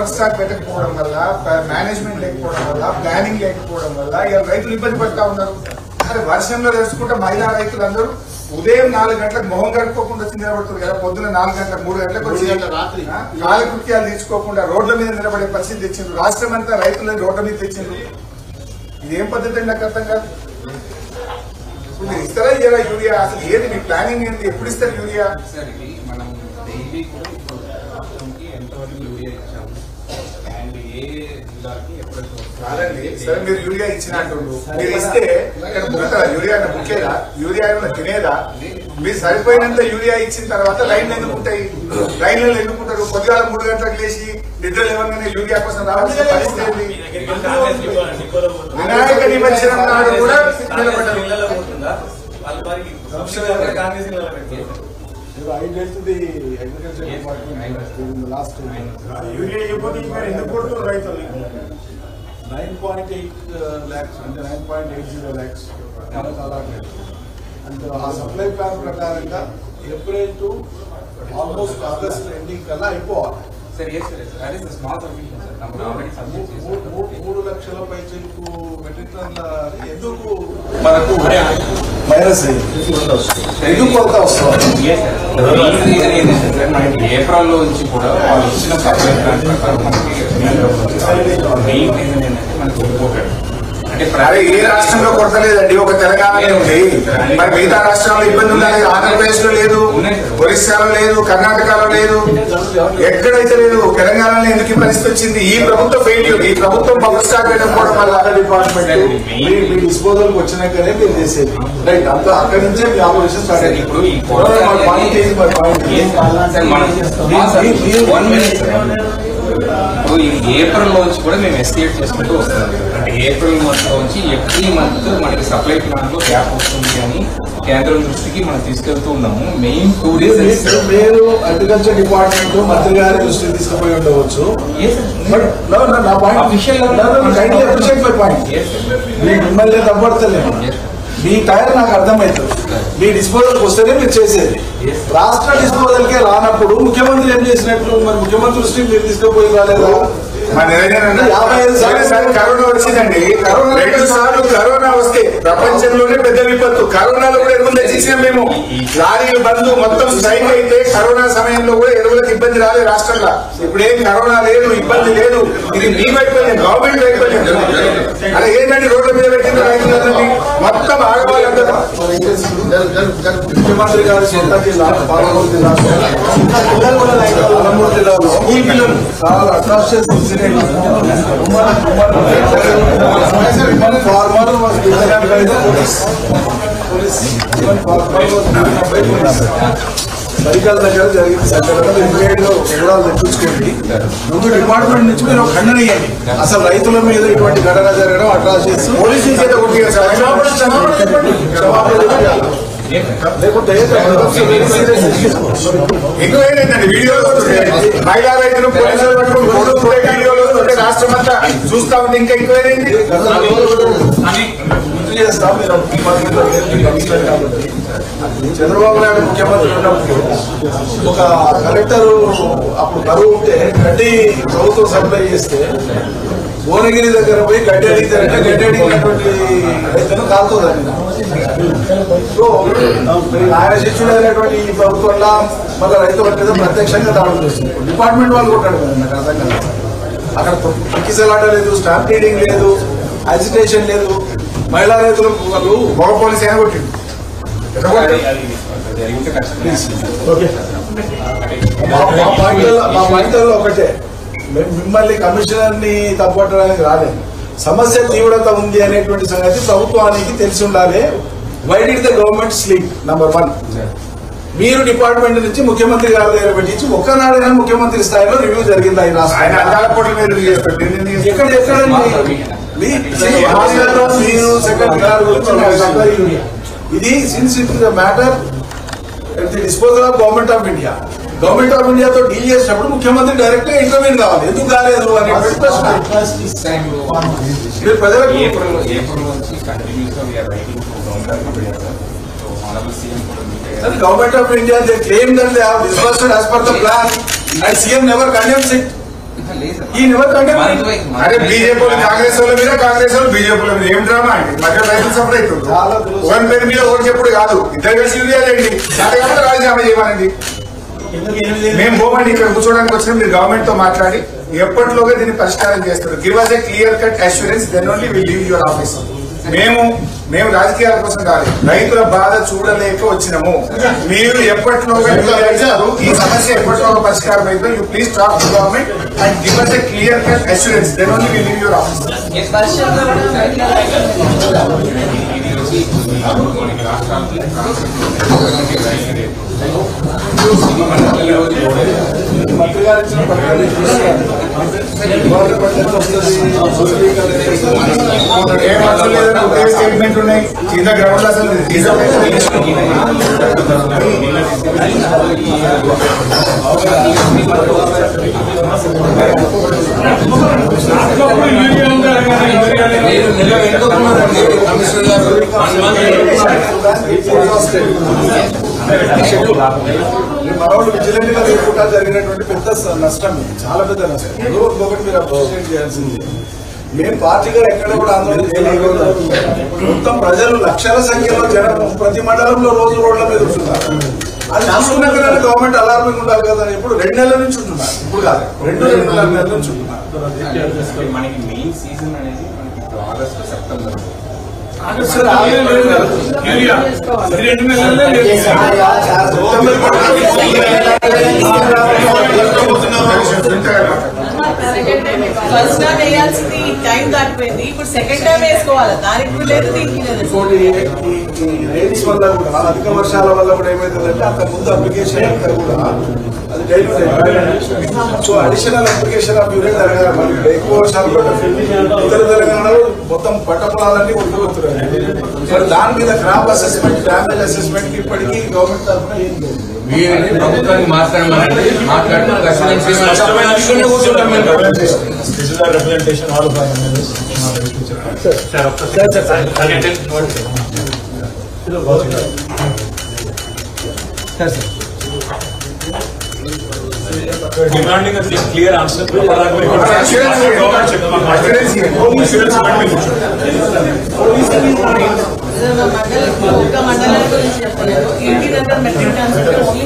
Stock పెట్టకపోవడం వల్ల management లేకపోవడం వల్ల ప్లానింగ్ లేకపోవడం వల్ల ఇలా రైతులు ఇబ్బంది పడతా ఉన్నారు. అరే వర్షంలో తెలుసుకుంటే మహిళా రైతులందరూ ఉదయం 4 గంటలకు మొహం కడుక్కోకుండా వచ్చి నిలబడుతుంది కదా, పొద్దున్న 4 గంటలకు 3 గంటలకు వచ్చి కాలకృత్యాలు తీసుకోకుండా రోడ్ల మీద నిలబడే పరిస్థితి తెచ్చిండ్రు. రాష్ట్రం అంతా రైతులని రోడ్ల మీద తెచ్చిండ్రు. ఇదేం పద్ధతి అండి? నాకు అర్థం కాదు. ఇప్పుడు మీరు ఇస్తారా ఇయ్యారా యూరియా? అసలు ఏది మీ ప్లానింగ్ ఏంటి? ఎప్పుడు ఇస్తారు యూరియా? కాదండి, సరే మీరు యూరియా ఇచ్చినట్టుండు, మీరు ఇస్తే ఇక్కడ బుక్కుతారా? యూరియా బుక్కేదా? యూరియా ఏమైనా తినేదా? మీరు సరిపోయినంత యూరియా ఇచ్చిన తర్వాత లైన్లు ఎందుకుంటాయి? లైన్లలో ఎందుకుంటారు? పొద్దుగాల 3 గంటలకు లేచి నిద్ర లేవగానే యూరియా కోసం రావాల్సిన పరిస్థితి ఏంటి? వినాయక నిమజ్జనం నాడు కూడా నిలబడ్డారు. I went to the agriculture department in the last 2 months. Urea ఇవ్వకపోతే ఇంకా ఎందుకు కొడుతున్నారు రైతులు? 9.8 lakhs అంటే 9.80 lakhs allotted. And ఆ సప్లై ప్లాన్ ప్రకారంగా April to almost August ending కల్లా అయిపోవాలి. Sir, yes, sir. That is the small solution, sir. We already submitted. 3 లక్షల పైచలకు మెట్రిక్ టన్ల ఎందుకు మనకు మైనస్ ఎందుకు కొరత వస్తుంది? ఏప్రిల్ లో నుంచి కూడా వాళ్ళు ఇచ్చిన సప్లై ప్లాన్ ప్రకారం మనకి మెయిన్ రీజన్ ఏంటంటే మనకి ఇంపోర్టెడ్ అరే ఏ రాష్ట్రంలో కొరత లేదండి, ఒక తెలంగాణలో ఉంది. మరి మిగతా రాష్ట్రాల్లో ఇబ్బంది ఉండాలి. ఆంధ్రప్రదేశ్ లో లేదు, ఒరిస్సాలో లేదు, కర్ణాటకలో లేదు, ఎక్కడైతే లేదు. తెలంగాణలో ఎందుకు ఈ పరిస్థితి వచ్చింది? ఈ ప్రభుత్వం ఫెయిల్యూర్. ఈ ప్రభుత్వం పబ్లిక్ స్టాక్ పెట్టకపోవడం వల్ల డిపార్ట్మెంట్ మీ డిస్పోజల్ వచ్చినాకనే మీరు చేసేది రైట్. అంతా అక్కడి నుంచే మీ ఆపరేషన్ స్టార్ట్ అయ్యింది. ఇప్పుడు ఈ ఏప్రిల్ నుంచి కూడా మేము ఎస్టిమేట్ చేసుకుంటూ వస్తున్నాం. అంటే ఏప్రిల్ మంత్ నుంచి ఎవ్రీ మంత్ మనకి సప్లై ప్లాన్ లో గ్యాప్ వస్తుంది అని కేంద్రం దృష్టికి మనం తీసుకెళ్తూ ఉన్నాము. మెయిన్ 2 days మీరు అగ్రికల్చర్ డిపార్ట్మెంట్ మంత్రి గారి దృష్టికి తీసుకుపోయి ఉండవచ్చు. మిమ్మల్ని తప్పడతలేదు. మీ టైర్ నాకు అర్థమవుతుంది. మీ డిస్పోజల్కి వస్తేనే మీరు చేసేది. రాష్ట్ర డిస్పోజల్కే రానప్పుడు ముఖ్యమంత్రి ఏం చేసినట్లు? మరి ముఖ్యమంత్రి దృష్టికి మీరు తీసుకుపోయి రాలేదా? 55 సార్లు కరోనా వచ్చిందండి. 2 సార్లు కరోనా వస్తే ప్రపంచంలోనే పెద్ద విపత్తు. కరోనాలో కూడా ఎరువులు తెచ్చేసాం మేము. లారీలు బంద్, మొత్తం స్ట్రైక్ అయితే కరోనా సమయంలో కూడా ఎరువులకు ఇబ్బంది రాలేదు రాష్ట్రంలో. ఇప్పుడేం కరోనా లేదు, ఇబ్బంది లేదు. ఇది మీ వైఫల్యం, గవర్నమెంట్ వైఫల్యం. అలా ఏంటంటే రోడ్ల మీద పెట్టిన రైతులందరినీ మొత్తం ఆడవాళ్ళందరూ. ముఖ్యమంత్రి గారు సొంత జిల్లా పాలమూరు జిల్లా చాలా అట్రాసిటీస్ మెడికల్ దగ్గర జరిగింది. సంఘటనలో వివరాలు తెప్పించుకోండి. ముందు డిపార్ట్మెంట్ నుంచి మీరు ఖండన ఇవ్వండి. అసలు రైతుల మీద ఇటువంటి ఘటన జరగడం అట్రాసిటీస్ పోలీసుల చేత లేకుంటే ఎక్కువైందండి. వీడియోలో మహిళా రైతులు పోలీసులు పట్టుకుని వీడియోలో రాష్ట్రం అంతా చూస్తా ఉంది. ఇంకా ఎక్కువైంది. చంద్రబాబు నాయుడు ముఖ్యమంత్రి ఉన్నప్పుడు ఒక కలెక్టర్ అప్పుడు కరువు ఉంటే గడ్డి ప్రభుత్వం సప్లై చేస్తే భువనగిరి దగ్గర పోయి గడ్డి అడిగితే గడ్డి అడిగినటువంటి రైతులు కాలుతుందండి. సో ఆయన శిష్యుడైనటువంటి ఈ ప్రభుత్వంలో మళ్ళీ రైతుల మీద ప్రత్యక్షంగా దాడులు చేస్తుంది. డిపార్ట్మెంట్ వాళ్ళు కొట్టాడు కదా, నాకు అర్థం కాదు. అక్కడ తొక్కిసలాట లేదు, స్టాంప్ రీడింగ్ లేదు, అజిటేషన్ లేదు. మహిళా రైతులు వాళ్ళు మగ పోలీసు అయినా కొట్టింది. మా పాయింట్లో ఒకటే, మిమ్మల్ని కమిషనర్ ని తప్పట్టడానికి రాలేదు. సమస్య తీవ్రత ఉంది అనేటువంటి సంగతి ప్రభుత్వానికి తెలిసి ఉండాలి. Why did the government sleep? Number 1. మీరు డిపార్ట్మెంట్ నుంచి ముఖ్యమంత్రి గారి దగ్గర పెట్టించి ఒక్కనాడైనా ముఖ్యమంత్రి స్థాయిలో రివ్యూ జరిగింది. ఆయన ఇది since it is the matter at the disposal of government of India. Government of ఇండియాతో డీల్ చేసినప్పుడు ముఖ్యమంత్రి డైరెక్ట్ గా ఇంటర్వ్యూన్ కావాలి. ఎందుకు కాలేదు అనే ప్రశ్న ప్రజలకు. Government of India, they claim that they have disbursed as per the plan, and CM never condemns it. ఈ నెవర్ కంటెంప్ట్. అరే బీజేపీ కాంగ్రెస్ వాళ్ళ మీద, కాంగ్రెస్ వాళ్ళు బీజేపీ వాళ్ళ మీద ఏం డ్రామా అండి? మధ్య రైతులు సఫర్ అవుతుంది. ఒకరి పేరు మీద ఒకటి చెప్పుడు కాదు, ఇద్దరు కలిసి యూరియాలండి. దానికంటే రాజీనామా చేయమనండి. మేము పోమండి, ఇక్కడ కూర్చోడానికి వచ్చిన మీరు గవర్నమెంట్ తో మాట్లాడి ఎప్పటిలోగా దీన్ని పరిష్కారం చేస్తారు. Give us a clear cut assurance, then only will leave your office. మేము రాజకీయాల కోసం కాదు, రైతుల బాధ చూడలేక వచ్చినాము. మీరు ఎప్పటిలోగా ఈ సమస్య ఎప్పటిలోగా పరిష్కారం అయితే you please talk to government and give us a clear cut assurance, then only will leave your office. మంత్రి గారు ఇచ్చిన పథకాలు స్టేట్మెంట్ ఉన్నాయి కింద గ్రౌండ్ అసలు మనవాళ్ళు విజిలెంట్ గా లేకుండా జరిగినటువంటి పెద్ద నష్టం, చాలా పెద్ద నష్టం. ఇంకొకటి మీరు అప్రిషియేట్ చేయాల్సింది, మేము పార్టీగా ఎక్కడ కూడా ఆందోళన చేయలేదు. మొత్తం ప్రజలు లక్షల సంఖ్యలో జనం ప్రతి మండలంలో రోజు రోడ్ల మీద ఉంటున్నారు. అది చూసుకున్నాక గవర్నమెంట్ అలార్మింగ్ ఉండాలి కదా. ఇప్పుడు 2 నెలల నుంచి ఉంటున్నారు, ఇప్పుడు కాదు 2-2.5 నెలల నుంచి ఉంటున్నారు. మనకి మెయిన్ సీజన్ అనేది మనకి ఆగస్ట్ సెప్టెంబర్. ఫస్ట్ టైం వేయాల్సింది టైం దాటిపోయింది, ఇప్పుడు సెకండ్ టైం వేసుకోవాలి. దానికి లేదు, దీనికి లేదు. రైన్స్ వల్ల కూడా, అధిక వర్షాల వల్ల కూడా ఏమైతుందంటే అంతకు ముందు అప్లికేషన్ అంతా కూడా అది డైల్యూట్ అయిపోయింది. So additional application of unit జరగాలి. మనకి ఎక్కువ వర్షాలు పడ్డాయి, ఉత్తర తెలంగాణలో మొత్తం పంట పొలాలన్నీ ఉడిపోతున్నాయి. మరి దాని మీద క్రాప్ అసెస్మెంట్, డ్యామేజ్ అసెస్మెంట్ కి ఇప్పటికీ గవర్నమెంట్ తరఫున ఏం లేదు. మీరే ప్రభుత్వానికి మాట్లాడిన representation all of our members. Demanding a clear answer. ఒక మండలం గురించి చెప్పలేదు. ఇంటి దగ్గర మెట్రిక్ టన్స్ ఓన్లీ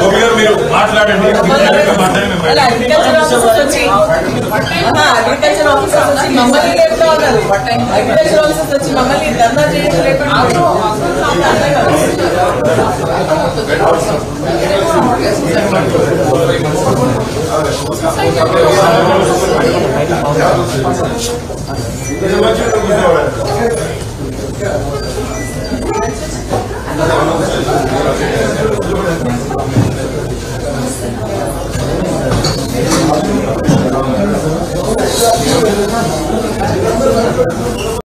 600 మీరు మాట్లాడండి. అగ్రికల్చర్ ఆఫీసర్స్ వచ్చి మమ్మల్ని లేపుతా ఉన్నారు. అగ్రికల్చర్ ఆఫీసర్స్ వచ్చి మమ్మల్ని ధర్నా చేయడం లేకుండా ఇది